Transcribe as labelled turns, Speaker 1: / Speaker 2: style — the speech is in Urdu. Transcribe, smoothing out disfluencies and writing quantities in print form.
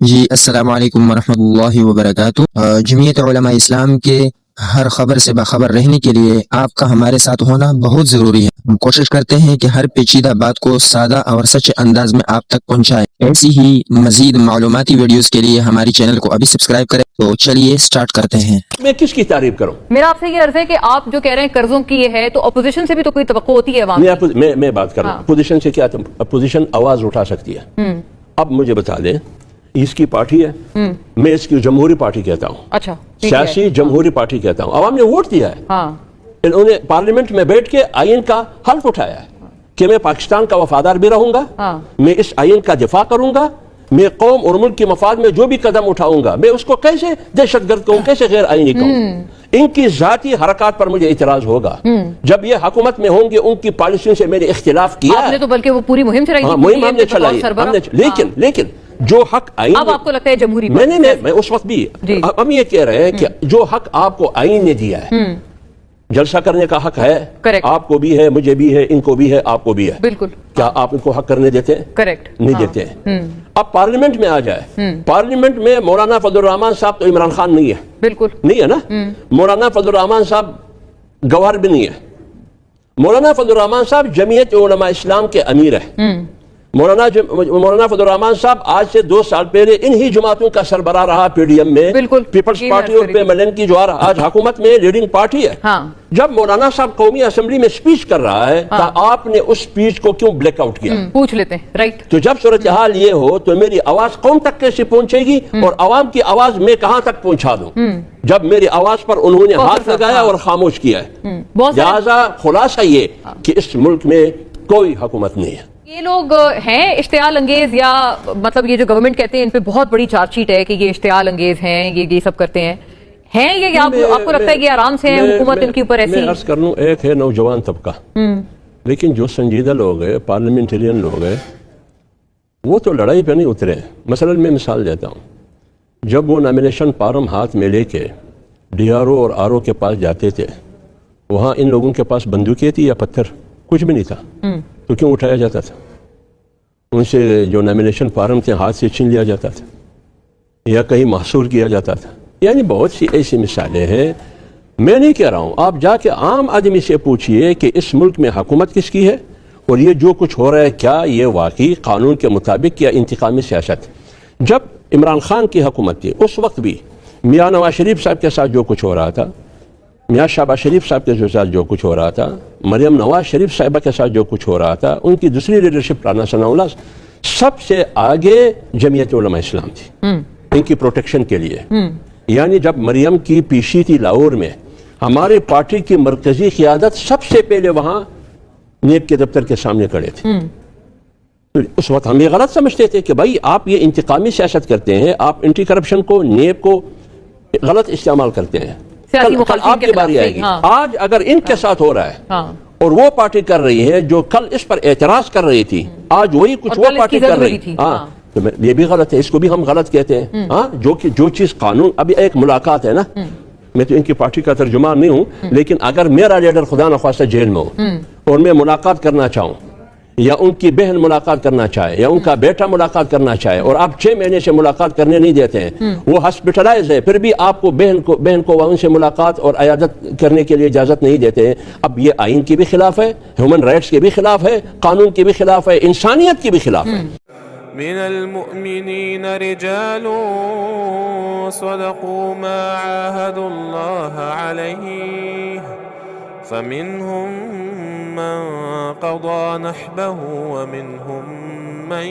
Speaker 1: جی السلام علیکم ورحمۃ اللہ وبرکاتہ۔ جمعیت علماء اسلام کے ہر خبر سے باخبر رہنے کے لیے آپ کا ہمارے ساتھ ہونا بہت ضروری ہے۔ ہم کوشش کرتے ہیں کہ ہر پیچیدہ بات کو سادہ اور سچے انداز میں آپ تک پہنچائیں۔ ایسی ہی مزید معلوماتی ویڈیوز کے لیے ہماری چینل کو ابھی سبسکرائب کریں۔ تو چلیے سٹارٹ کرتے ہیں۔
Speaker 2: میں کس کی تعریف کروں؟
Speaker 3: میرا آپ سے یہ عرض ہے کہ آپ جو کہہ رہے ہیں قرضوں کی یہ ہے تو اپوزیشن سے بھی تو کوئی توقع ہوتی ہے عوام کی۔
Speaker 2: میں بات کر رہا ہوں اپوزیشن سے کیا اپوزیشن آواز اٹھا سکتی ہے۔ اب مجھے بتا دیں اس کی پارٹی ہے، میں اس کی جمہوری پارٹی کہتا ہوں،
Speaker 3: اچھا
Speaker 2: سیاسی جمہوری پارٹی کہتا ہوں۔ عوام نے ووٹ دیا ہے،
Speaker 3: ہاں
Speaker 2: انہوں نے پارلیمنٹ میں بیٹھ کے آئین کا حلف اٹھایا ہے کہ میں پاکستان کا وفادار بھی رہوں گا، میں اس آئین کا دفاع کروں گا، میں قوم اور ملک کے مفاد میں جو بھی قدم اٹھاؤں گا میں اس کو کیسے دہشت گرد کہوں، کیسے غیر آئینی کہوں۔ ان کی ذاتی حرکات پر مجھے اعتراض ہوگا۔ جب یہ حکومت میں ہوں گے ان کی پالیسیوں سے میں نے اختلاف کیا
Speaker 3: آپ نے تو بلکہ وہ پوری مہم چلائی تھی،
Speaker 2: مہم ہم نے چلائی، لیکن جو حق آئین
Speaker 3: اب آپ کو لگتا ہے جمہوری
Speaker 2: میں اس وقت بھی ہم یہ کہہ رہے ہیں کہ جو حق آپ کو آئین نے دیا ہے، جلسہ کرنے کا حق ہے، آپ کو بھی ہے، مجھے بھی ہے، ان کو بھی ہے، آپ کو بھی ہے،
Speaker 3: بالکل،
Speaker 2: کیا آپ ان کو حق کرنے دیتے ہیں؟
Speaker 3: کریکٹ
Speaker 2: نہیں دیتے ہیں۔ اب پارلیمنٹ میں آ جائے، پارلیمنٹ میں مولانا فضل الرحمان صاحب تو عمران خان نہیں ہے، بالکل نہیں ہے نا، مولانا فضل الرحمان صاحب گوہر بھی نہیں ہے، مولانا فضل الرحمان صاحب جمعیت علماء اسلام کے امیر ہے، مولانا فضل الرحمان صاحب آج سے 2 سال پہلے انہی جماعتوں کا سربراہ رہا پی ڈی ایم میں، پیپلز پارٹی اور پی ملن کی جو آج حکومت میں لیڈنگ پارٹی ہے۔ جب مولانا صاحب قومی اسمبلی میں سپیچ کر رہا ہے تو آپ نے اس سپیچ کو کیوں بلیک آؤٹ کیا؟
Speaker 3: پوچھ لیتے ہیں، رائٹ۔
Speaker 2: تو جب صورتحال یہ ہو تو میری آواز قوم تک کیسے پہنچے گی اور عوام کی آواز میں کہاں تک پہنچا دوں جب میری آواز پر انہوں نے ہاتھ لگایا اور خاموش کیا ہے؟ لہذا خلاصہ یہ کہ اس ملک میں کوئی حکومت نہیں ہے۔
Speaker 3: یہ لوگ ہیں اشتعال انگیز، یا مطلب یہ جو گورنمنٹ کہتے ہیں ان پہ بہت بڑی چارج شیٹ ہے کہ یہ اشتعال انگیز ہیں، یہ سب کرتے ہیں یہ آپ کو لگتا ہے کہ آرام سے حکومت ان کے اوپر ایسی؟
Speaker 2: میں عرض کر لوں، ایک ہے نوجوان طبقہ، لیکن جو سنجیدہ لوگ ہیں، پارلیمنٹرین لوگ ہیں، وہ تو لڑائی پہ نہیں اترے ہیں۔ مثلا میں مثال دیتا ہوں، جب وہ نامینیشن فارم ہاتھ میں لے کے ڈی آر او اور آر او کے پاس جاتے تھے، وہاں ان لوگوں کے پاس بندوقیں تھی یا پتھر؟ کچھ بھی نہیں تھا، تو کیوں اٹھایا جاتا تھا؟ ان سے جو نامینیشن فارم تھے ہاتھ سے چھین لیا جاتا تھا یا کہیں محصور کیا جاتا تھا۔ یعنی بہت سی ایسی مثالیں ہیں۔ میں نہیں کہہ رہا ہوں، آپ جا کے عام آدمی سے پوچھئے کہ اس ملک میں حکومت کس کی ہے اور یہ جو کچھ ہو رہا ہے کیا یہ واقعی قانون کے مطابق یا انتقامی سیاست؟ جب عمران خان کی حکومت تھی اس وقت بھی میاں نواز شریف صاحب کے ساتھ جو کچھ ہو رہا تھا، میاں شہباز شریف صاحب کے ساتھ جو کچھ ہو رہا تھا، مریم نواز شریف صاحبہ کے ساتھ جو کچھ ہو رہا تھا، ان کی دوسری لیڈرشپ رانا ثناء اللہ، سب سے آگے جمعیت علماء اسلام تھی ان کی پروٹیکشن کے لیے۔ یعنی جب مریم کی پیشی تھی لاہور میں، ہماری پارٹی کی مرکزی قیادت سب سے پہلے وہاں نیب کے دفتر کے سامنے کھڑے تھے۔ اس وقت ہم یہ غلط سمجھتے تھے کہ بھائی آپ یہ انتقامی سیاست کرتے ہیں، آپ اینٹی کرپشن کو، نیب کو غلط استعمال کرتے ہیں، کل آپ کی باری آئے گی۔ آج اگر ان کے ساتھ ہو رہا ہے اور وہ پارٹی کر رہی ہے جو کل اس پر اعتراض کر رہی تھی، آج وہی کچھ وہ پارٹی کر رہی تھی، تو یہ بھی غلط ہے، اس کو بھی ہم غلط کہتے ہیں۔ جو چیز قانون، ابھی ایک ملاقات ہے نا، میں تو ان کی پارٹی کا ترجمان نہیں ہوں، لیکن اگر میرا لیڈر خدا نخواستہ جیل میں ہو اور میں ملاقات کرنا چاہوں یا ان کی بہن ملاقات کرنا چاہے یا ان کا بیٹا ملاقات کرنا چاہے اور آپ 6 مہینے سے ملاقات کرنے نہیں دیتے ہیں، وہ ہاسپٹلائز ہے، پھر بھی آپ کو بہن کو ان سے ملاقات اور عیادت کرنے کے لیے اجازت نہیں دیتے ہیں، اب یہ آئین کی بھی خلاف ہے، ہیومن رائٹس کے بھی خلاف ہے، قانون کی بھی خلاف ہے، انسانیت کی بھی خلاف ہے۔
Speaker 4: من المؤمنین رجال صدقوا ما عاهدوا الله عليه فمنهم من قضى نحبه ومنهم من